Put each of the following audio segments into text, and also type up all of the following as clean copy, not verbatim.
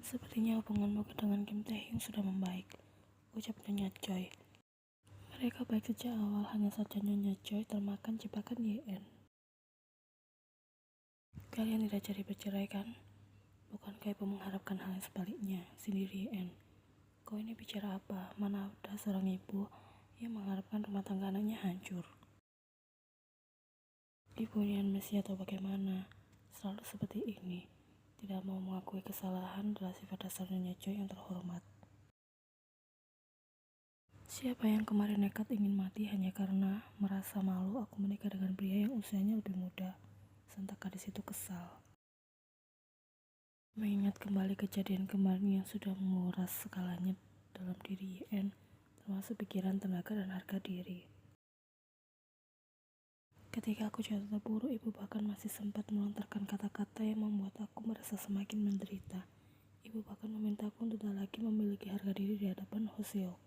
Sepertinya hubunganmu dengan Kim Tae-hyung sudah membaik, ucap Nyonya Choi. Mereka baik sejak awal, hanya saja Nyonya Choi termakan jebakan YN. Kalian tidak jadi bercerai kan? Bukankah ibu mengharapkan hal yang sebaliknya? Sindir YN. Kau ini bicara apa? Mana ada seorang ibu yang mengharapkan rumah tangga anaknya hancur? Ibu ini amnesia atau bagaimana? Selalu seperti ini. Tidak mau mengakui kesalahan adalah sifat dasar Nyonya Choi yang terhormat. Siapa yang kemarin nekat ingin mati hanya karena merasa malu aku menikah dengan pria yang usianya lebih muda? Sontak gadis itu kesal. Mengingat kembali kejadian kemarin yang sudah menguras segalanya dalam diri YN, termasuk pikiran, tenaga, dan harga diri. Ketika aku jatuh terpuruk, ibu bahkan masih sempat melontarkan kata-kata yang membuat aku merasa semakin menderita. Ibu bahkan memintaku untuk tak lagi memiliki harga diri di hadapan Hoseok.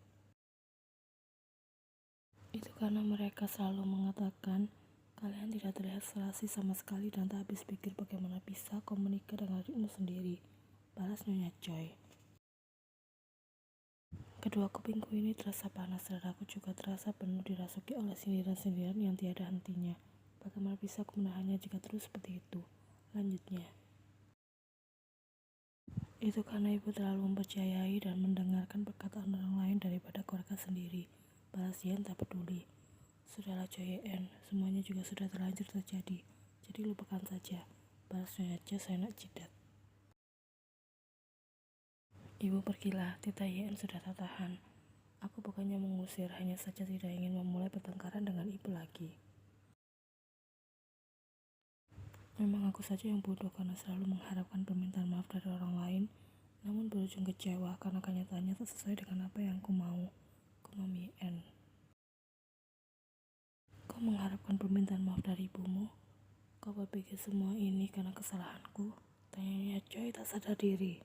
Itu karena mereka selalu mengatakan, kalian tidak terlihat serasi sama sekali dan tak habis pikir bagaimana bisa kau menikah dengan adikmu sendiri, balas Nyonya Choi. Kedua kupingku ini terasa panas dan aku juga terasa penuh dirasuki oleh sindiran-sindiran yang tiada hentinya. Bagaimana bisa aku menahannya jika terus seperti itu? Lanjutnya. Itu karena ibu terlalu mempercayai dan mendengarkan perkataan orang lain daripada keluarga sendiri, balas Yen tak peduli. Sudahlah Choi-en, semuanya juga sudah terlanjur terjadi, jadi lupakan saja, balas Nyonya Choi seenak jidat. Ibu pergilah, Tita Yen sudah tak tahan. Aku bukannya mengusir, hanya saja tidak ingin memulai pertengkaran dengan ibu lagi. Memang aku saja yang bodoh karena selalu mengharapkan permintaan maaf dari orang lain, namun berujung kecewa karena kenyataannya tak sesuai dengan apa yang aku mau. Kumam Yen. Kau mengharapkan permintaan maaf dari ibumu? Kau berpikir semua ini karena kesalahanku? Tanyanya Choi tak sadar diri.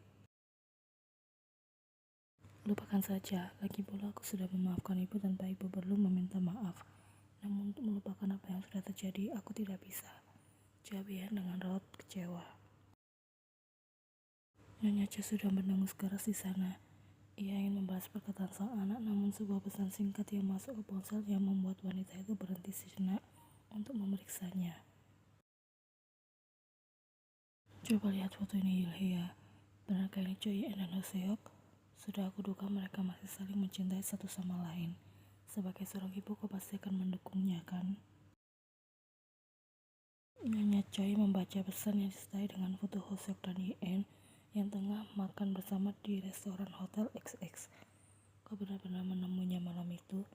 Lupakan saja, lagi pula aku sudah memaafkan ibu tanpa ibu perlu meminta maaf. Namun untuk melupakan apa yang sudah terjadi, aku tidak bisa. Jawab Yen dengan raut kecewa. Nyonya Choi sudah mendengus keras di sana. Ia ingin membalas perkataan sang anak, namun sebuah pesan singkat yang masuk ke ponsel yang membuat wanita itu berhenti sejenak untuk memeriksanya. Coba lihat foto ini, Ilhia. Benarkah ini Choi Yen dan Hoseok? Sudah aku duga mereka masih saling mencintai satu sama lain. Sebagai seorang ibu, kau pasti akan mendukungnya, kan? Nyonya Choi membaca pesan yang disertai dengan foto Hoseok dan Yen yang tengah makan bersama di restoran Hotel XX. Kau benar-benar menemuinya malam itu?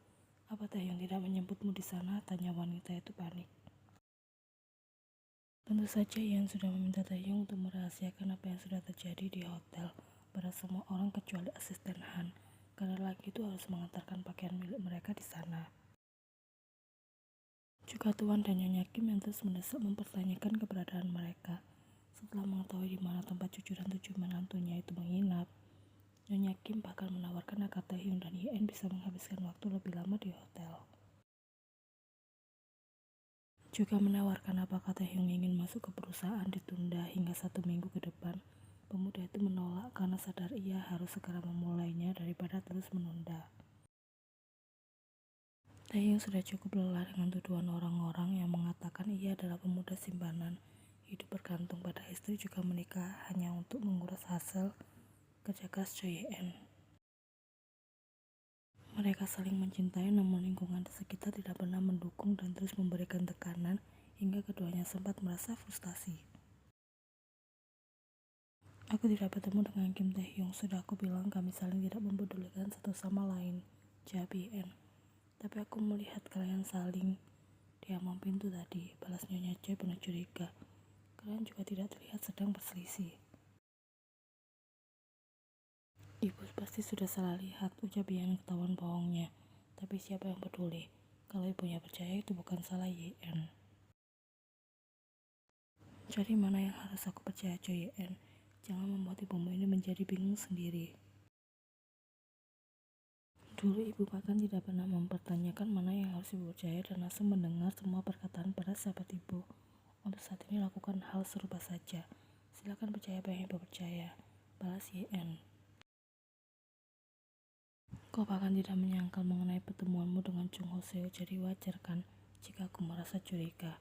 Apa Taehyung tidak menjemputmu di sana? Tanya wanita itu panik. Tentu saja Yen sudah meminta Taehyung untuk merahasiakan apa yang sudah terjadi di hotel pada semua orang kecuali asisten Han, karena laki itu harus mengantarkan pakaian milik mereka di sana. Juga Tuan dan Nyonya Kim yang terus mendesak mempertanyakan keberadaan mereka. Setelah mengetahui di mana tempat cucu dan tujuh menantunya itu menginap, Nyonya Kim bahkan menawarkan agar Taehyung dan Yen bisa menghabiskan waktu lebih lama di hotel. Juga menawarkan apakah Taehyung ingin masuk ke perusahaan ditunda hingga 1 minggu ke depan. Pemuda itu menolak karena sadar ia harus segera memulainya daripada terus menunda. Taehyung sudah cukup lelah dengan tuduhan orang-orang yang mengatakan ia adalah pemuda simpanan, hidup bergantung pada istri juga menikah hanya untuk menguras hasil kerja keras Choi-en. Mereka saling mencintai namun lingkungan di sekitar tidak pernah mendukung dan terus memberikan tekanan hingga keduanya sempat merasa frustasi. Aku tidak bertemu dengan Kim Taehyung, sudah aku bilang kami saling tidak mempedulikan satu sama lain, jawab Yen. Tapi aku melihat kalian saling. Dia mau pintu tadi, balas Nyonya Choi penuh curiga. Kalian juga tidak terlihat sedang berselisih. Ibu pasti sudah salah lihat, ucap Yen ketahuan bohongnya. Tapi siapa yang peduli? Kalau ibunya percaya itu bukan salah Yen. Jadi mana yang harus aku percaya, Choi Yen? Jangan membuat ibumu ini menjadi bingung sendiri. Dulu ibu bahkan tidak pernah mempertanyakan mana yang harus ibu percaya dan langsung mendengar semua perkataan para sahabat ibu. Untuk saat ini lakukan hal serupa saja. Silakan percaya apa yang ibu percaya. balas YN. Kau bahkan tidak menyangkal mengenai pertemuanmu dengan Chung Ho Seo, jadi wajar kan jika aku merasa curiga.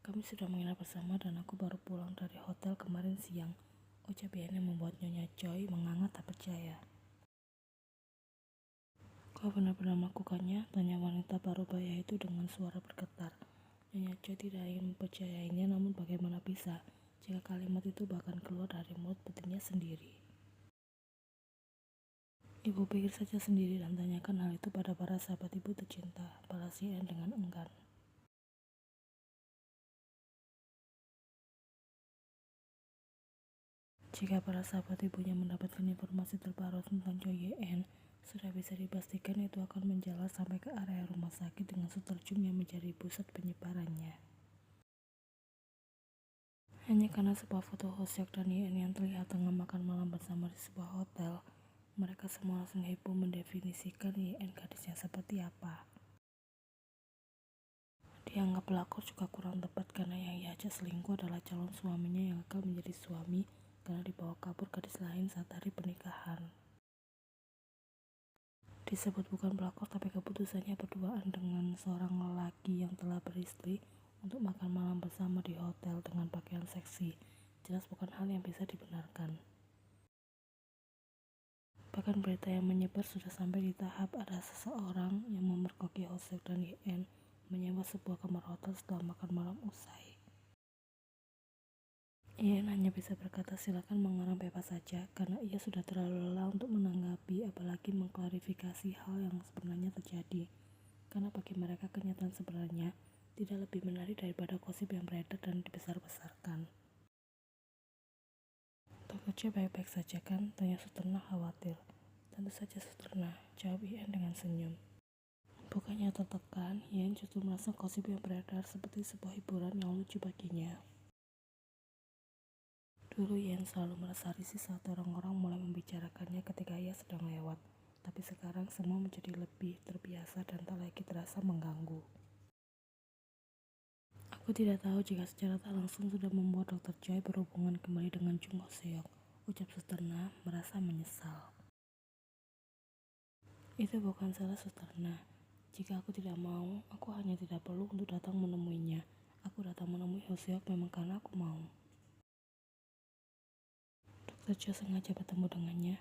Kami sudah menginap bersama dan aku baru pulang dari hotel kemarin siang, ucap YN yang membuat Nyonya Choi menganga tak percaya. Kau benar-benar melakukannya? Tanya wanita baru baya itu dengan suara bergetar. Nyonya Choi tidak ingin mempercayainya, namun bagaimana bisa jika kalimat itu bahkan keluar dari mulut putrinya sendiri. Ibu pikir saja sendiri dan tanyakan hal itu pada para sahabat ibu tercinta, balas YN dengan enggan. Jika para sahabat ibunya mendapatkan informasi terbaru tentang Choi YN, sudah bisa dipastikan itu akan menjalar sampai ke area rumah sakit dengan Suter Chung yang menjadi pusat penyebarannya. Hanya karena sebuah foto Ho Seok dan YN yang terlihat tengah makan malam bersama di sebuah hotel, mereka semua langsung heboh mendefinisikan YN gadisnya seperti apa. Dianggap pelakor juga kurang tepat karena yang ia ajak selingkuh adalah calon suaminya yang gagal menjadi suami karena dibawa kabur gadis lain saat hari pernikahan. Disebut bukan pelakor tapi keputusannya berduaan dengan seorang lelaki yang telah beristri untuk makan malam bersama di hotel dengan pakaian seksi, jelas bukan hal yang bisa dibenarkan. Bahkan berita yang menyebar sudah sampai di tahap ada seseorang yang memergoki Ho Seok dan YN menyewa sebuah kamar hotel setelah makan malam usai. YN hanya bisa berkata silakan mengarang bebas saja karena ia sudah terlalu lelah untuk menanggapi apalagi mengklarifikasi hal yang sebenarnya terjadi. Karena bagi mereka kenyataan sebenarnya tidak lebih menarik daripada gosip yang beredar dan dibesar-besarkan. Dr. C baik-baik saja kan? Tanya Suterna khawatir. Tentu saja Suterna, jawab YN dengan senyum. Bukannya tertekan, YN justru merasa gosip yang beredar seperti sebuah hiburan yang lucu baginya. Dulu YN selalu merasa risih saat orang-orang mulai membicarakannya ketika ia sedang lewat, tapi sekarang semua menjadi lebih terbiasa dan tak lagi terasa mengganggu. Aku tidak tahu jika secara tak langsung sudah membuat Dr. Choi berhubungan kembali dengan Chung Ho Seok, ucap Suterna merasa menyesal. Itu bukan salah Suterna. Jika aku tidak mau, aku hanya tidak perlu untuk datang menemuinya. Aku datang menemui Ho Seok memang karena aku mau. Dr. Choi sengaja bertemu dengannya.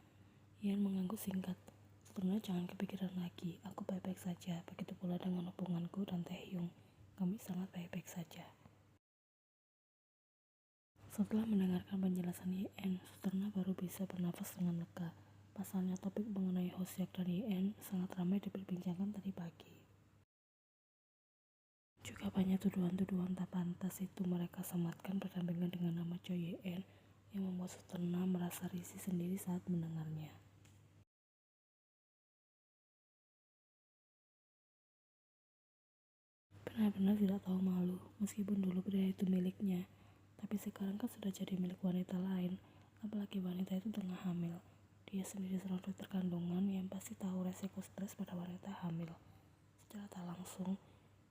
YN mengangguk singkat. Suterna jangan kepikiran lagi, aku baik-baik saja, begitu pula dengan hubunganku dan Taehyung. Kami sangat baik-baik saja. Setelah mendengarkan penjelasan YN, Suterna baru bisa bernafas dengan lega. Pasalnya topik mengenai Ho Seok dan YN sangat ramai diperbincangkan tadi pagi. Juga banyak tuduhan-tuduhan tak pantas itu mereka sematkan berdampingan dengan nama Choi YN yang membuat Suterna merasa risih sendiri saat mendengarnya. Benar-benar tidak tahu malu, meskipun dulu pria itu miliknya, tapi sekarang kan sudah jadi milik wanita lain, apalagi wanita itu tengah hamil. Dia sendiri seorang dokter kandungan yang pasti tahu resiko stres pada wanita hamil. Secara tak langsung,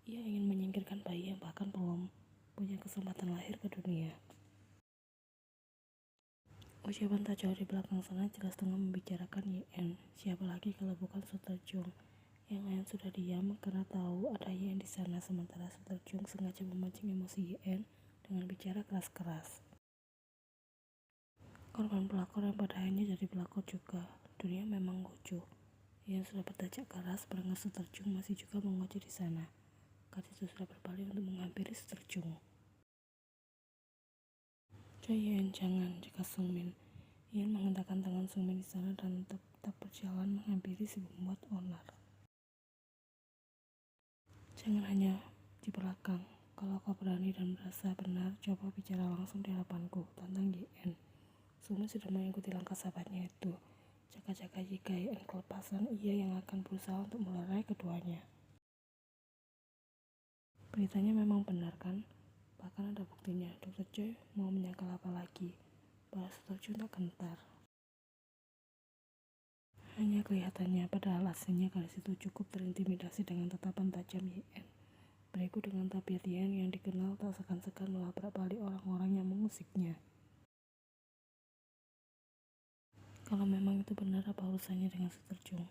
ia ingin menyingkirkan bayi yang bahkan belum punya kesempatan lahir ke dunia. Ucapan tak jauh di belakang sana jelas tengah membicarakan YN, siapa lagi kalau bukan Suter Chung. Yang lain sudah diam karena tahu ada YN di sana, sementara Suter Chung sengaja memancing emosi YN dengan bicara keras-keras. Korban pelakor yang pada akhirnya jadi pelakor juga. Dunia memang lucu. YN sudah bertajak keras, berangkat Suter Chung masih juga mengoce di sana. Gadis itu sudah berbalik untuk menghampiri Suter Chung. Choi YN jangan, jika Sungmin. YN mengentakkan tangan Sungmin di sana dan tetap berjalan menghampiri si pembuat onar. Jangan hanya di belakang. Kalau kau berani dan merasa benar, coba bicara langsung di hadapanku, tantang YN. Sungmin sudah mengikuti langkah sahabatnya itu. Jaga-jaga jika YN kelepasan, ia yang akan berusaha untuk melerai keduanya. Beritanya memang benar kan? Bahkan ada buktinya. Dr. Choi mau menyangkal apa lagi? Balas Suter Chung tak gentar. Hanya kelihatannya, padahal aslinya gadis itu cukup terintimidasi dengan tatapan tajam YN. Berikut dengan tabiat YN yang dikenal tak segan-segan melabrak balik orang-orang yang mengusiknya. Kalau memang itu benar, apa urusannya dengan Suster Jung?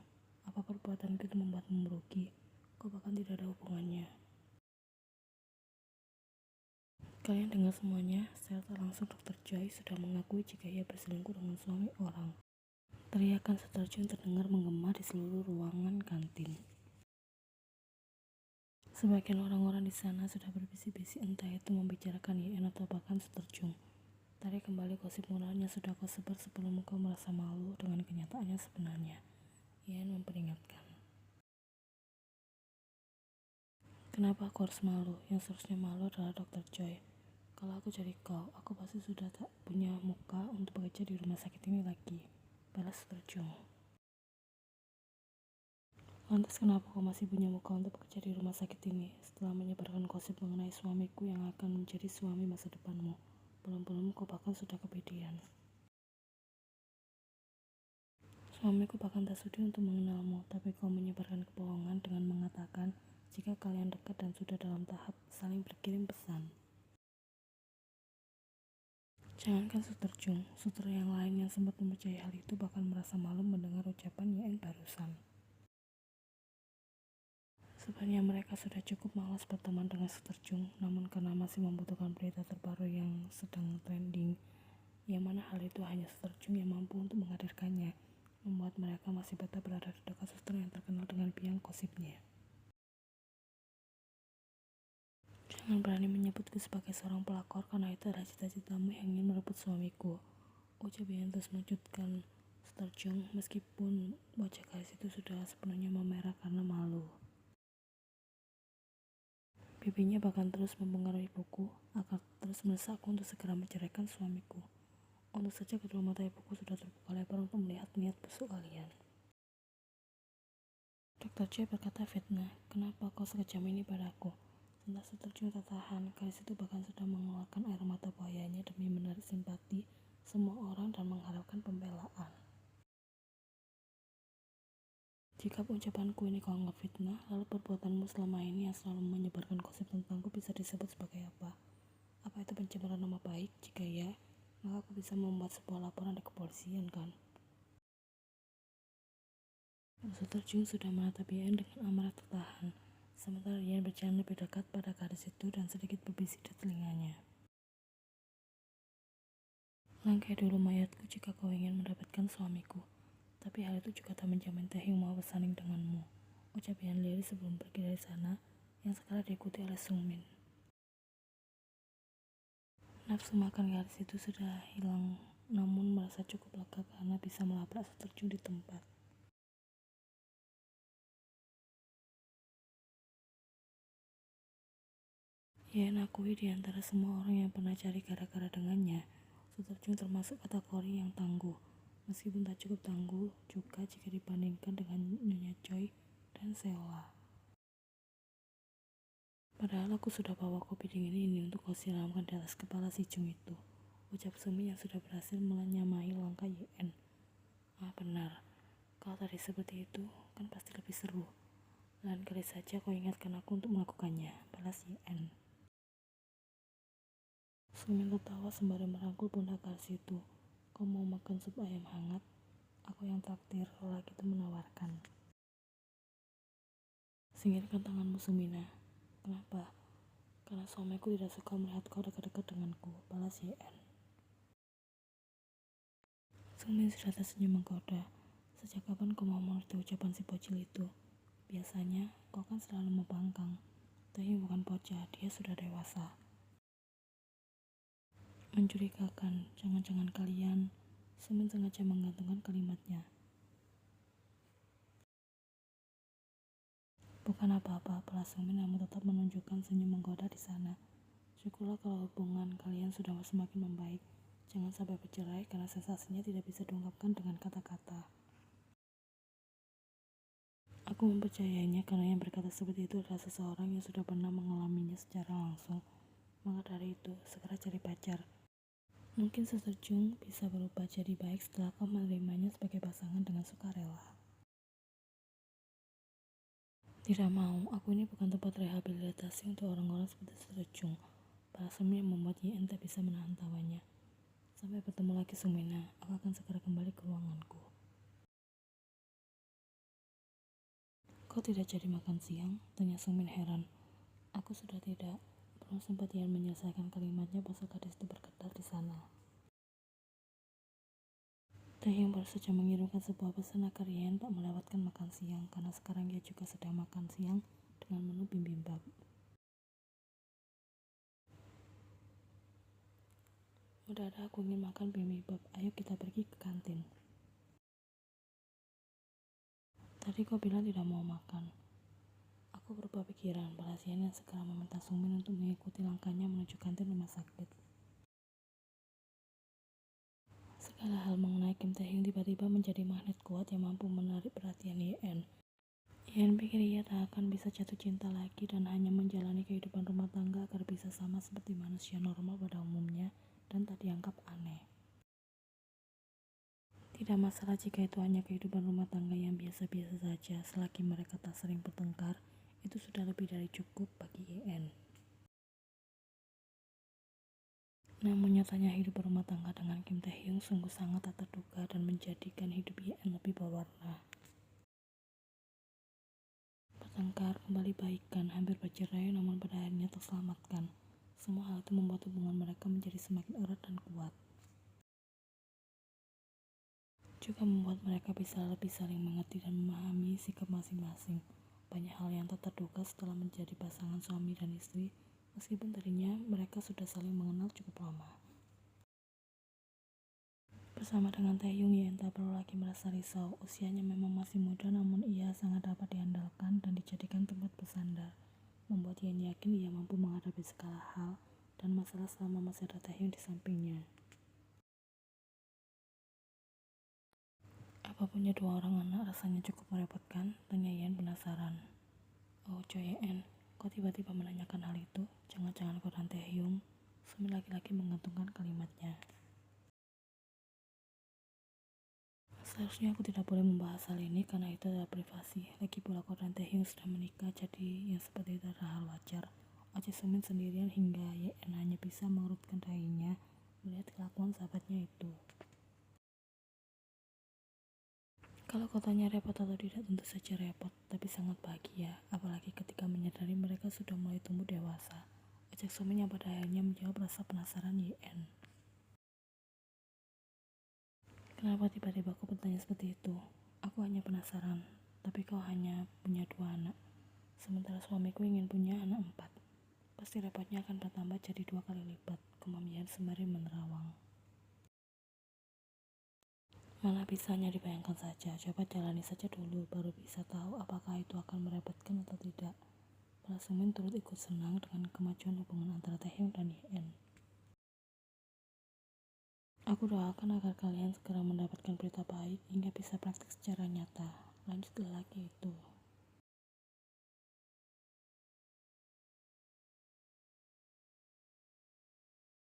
Apa perbuatan itu membuatmu merugi? Kau bahkan tidak ada hubungannya. Kalian dengar semuanya, secara tak langsung Dr. Choi sudah mengakui jika ia berselingkuh dengan suami orang. Teriakan Suster Jung terdengar menggema di seluruh ruangan kantin. Sebagian orang-orang di sana sudah berbisik-bisik, entah itu membicarakan YN atau bahkan Suster Jung. Tarik kembali gosip murahnya sudah kau sebar sebelum kau merasa malu dengan kenyataannya sebenarnya. YN memperingatkan. Kenapa aku harus malu? Yang seharusnya malu adalah Dr. Choi. Kalau aku jadi kau, aku pasti sudah tak punya muka untuk bekerja di rumah sakit ini lagi. Balas Suster Jung. Lantas kenapa kau masih punya muka untuk bekerja di rumah sakit ini setelah menyebarkan gosip mengenai suamiku yang akan menjadi suami masa depanmu? Belum-belum kau bahkan sudah kepedean. Suamiku bahkan tak sudi untuk mengenalmu, tapi kau menyebarkan kebohongan dengan mengatakan jika kalian dekat dan sudah dalam tahap saling berkirim pesan. Jangankan Suster Jung, suster yang lain yang sempat mempercayai hal itu bahkan merasa malu mendengar ucapan YN barusan. Sebenarnya mereka sudah cukup malas berteman dengan Suster Jung, namun karena masih membutuhkan berita terbaru yang sedang trending, yang mana hal itu hanya Suster Jung yang mampu untuk menghadirkannya, membuat mereka masih betah berada di dekat suster yang terkenal dengan biang gosipnya. Jangan berani menyebutku sebagai seorang pelakor karena itu adalah cita-citamu yang ingin merebut suamiku. Ucap yang terus melanjutkan Suster Jung meskipun wajah gadis itu sudah sepenuhnya memerah karena malu. Bibinya bahkan terus mempengaruhi ibuku agar terus mendesakku untuk segera menceraikan suamiku. Untuk saja kedua mata ibuku sudah terbuka lebar untuk melihat niat busuk kalian. Dr. J berkata, fitnah, kenapa kau sekejam ini padaku? Entah Suster Jung tak tahan, gadis itu bahkan sudah mengeluarkan air mata buayanya demi menarik simpati semua orang dan mengharapkan pembelaan. Jika ucapanku ini kau anggap fitnah, lalu perbuatanmu selama ini yang selalu menyebarkan gosip tentangku bisa disebut sebagai apa? Apa itu pencemaran nama baik? Jika ya, maka aku bisa membuat sebuah laporan di kepolisian, kan? Suster Jung sudah menatap Yan dengan amarah tertahan, sementara Yan berjalan lebih dekat pada gadis itu dan sedikit berbisik di telinganya. Langkai dulu mayatku jika kau ingin mendapatkan suamiku. Tapi hal itu juga tak menjamin Taehyung mau bersaing denganmu. Ucap Yan Leri sebelum pergi dari sana, yang sekarang diikuti oleh Sungmin. Nafsu makan gadis itu sudah hilang, namun merasa cukup lega karena bisa melabrak Suster Jung di tempat. Yan akui di antara semua orang yang pernah cari gara-gara dengannya, Suster Jung termasuk kategori yang tangguh. Meskipun tak cukup tangguh juga jika dibandingkan dengan Nyonya Choi dan Seola. Padahal aku sudah bawa kopi dingin ini untuk kau siramkan di atas kepala si Jung itu. Ucap Sumi yang sudah berhasil menyamai langkah YN. Ah benar, kalau tadi seperti itu kan pasti lebih seru. Lain kali saja kau ingatkan aku untuk melakukannya, balas YN. Sumi tertawa sembari merangkul pundak gadis itu. Kau mau makan sup ayam hangat? Aku yang traktir, lelaki itu menawarkan. Singkirkan tanganmu Sumina. Kenapa? Karena suamiku tidak suka melihat kau dekat-dekat denganku, balas YN. Sungmin sudah tersenyum menggoda. Sejak kapan kau mau mengerti ucapan si bocil itu? Biasanya, kau kan selalu membangkang. Tapi bukan bocah, dia sudah dewasa. Mencurigakan, jangan-jangan kalian. Sungmin sengaja menggantungkan kalimatnya. Bukan apa-apa, balas Sungmin namun tetap menunjukkan senyum menggoda di sana. Syukurlah kalau hubungan kalian sudah semakin membaik. Jangan sampai bercerai karena sensasinya tidak bisa diungkapkan dengan kata-kata. Aku mempercayainya karena yang berkata seperti itu adalah seseorang yang sudah pernah mengalaminya secara langsung. Maka dari itu, segera cari pacar. Mungkin Suster Jung bisa berubah jadi baik setelah kau menerimanya sebagai pasangan dengan sukarela. Tidak mau, aku ini bukan tempat rehabilitasi untuk orang-orang seperti Suster Jung. Balasannya yang membuat YN tak bisa menahan tawanya. Sampai bertemu lagi Sumina, aku akan segera kembali ke ruanganku. Kau tidak jadi makan siang? Tanya Sumin heran. Aku sudah tidak. Belum sempat Ian menyelesaikan kalimatnya, bosok gadis itu bergetar di sana. Taehyung baru saja mengirimkan sebuah pesan agar Ian tak melewatkan makan siang, karena sekarang dia juga sedang makan siang dengan menu bibimbap. Udah ada, aku ingin makan bibimbap. Ayo kita pergi ke kantin. Tadi kau bilang tidak mau makan. Aku berubah pikiran, balas Ian yang segera meminta Sumin untuk mengikuti langkahnya menuju kantin rumah sakit. Segala hal mengenai Kim Taehyung tiba-tiba menjadi magnet kuat yang mampu menarik perhatian Ian. Ian pikir ia tak akan bisa jatuh cinta lagi dan hanya menjalani kehidupan rumah tangga agar bisa sama seperti manusia normal pada umumnya dan tak dianggap aneh. Tidak masalah jika itu hanya kehidupan rumah tangga yang biasa-biasa saja, selagi mereka tak sering bertengkar, itu sudah lebih dari cukup bagi Ian. Namun nyatanya hidup berumah tangga dengan Kim Taehyung sungguh sangat tak terduga dan menjadikan hidup Ian lebih berwarna. Bertengkar, kembali baikan, hampir bercerai, namun pada akhirnya terselamatkan. Semua hal itu membuat hubungan mereka menjadi semakin erat dan kuat. Juga membuat mereka bisa lebih saling mengerti dan memahami sikap masing-masing. Banyak hal yang tak terduga setelah menjadi pasangan suami dan istri, meskipun tadinya mereka sudah saling mengenal cukup lama. Bersama dengan Taehyung, Ian tak perlu lagi merasa risau. Usianya memang masih muda, namun ia sangat dapat diandalkan dan dijadikan tempat bersandar. Membuat Ian yakin ia mampu menghadapi segala hal dan masalah selama masih ada Taehyung di sampingnya. Apa punya dua orang anak rasanya cukup merepotkan? Tanya Ian penasaran. Oh Joyen, kau tiba-tiba menanyakan hal itu? Jangan-jangan kau dan Taehyung? Sumin laki-laki menggantungkan kalimatnya. Seharusnya aku tidak boleh membahas hal ini karena itu adalah privasi. Lagi pula kau dan Taehyung sudah menikah, jadi yang seperti itu adalah hal wajar. Ojek Sumin sendirian hingga Yeon hanya bisa mengerutkan dahinya melihat kelakuan sahabatnya itu. Kalau kau tanya repot atau tidak, tentu saja repot, tapi sangat bahagia, apalagi ketika menyadari mereka sudah mulai tumbuh dewasa. Ojek Sumin yang pada akhirnya menjawab rasa penasaran Yeon. Kenapa tiba-tiba kau bertanya seperti itu? Aku hanya penasaran, tapi kau hanya punya dua anak. Sementara suamiku ingin punya anak 4. Pasti repotnya akan bertambah jadi 2 kali lipat, gumam Ian sembari menerawang. Malah bisanya dibayangkan saja, coba jalani saja dulu, baru bisa tahu apakah itu akan merepotkan atau tidak. Para Sumin turut ikut senang dengan kemajuan hubungan antara Taehyung dan Ian. Aku doakan agar kalian segera mendapatkan berita baik hingga bisa praktik secara nyata.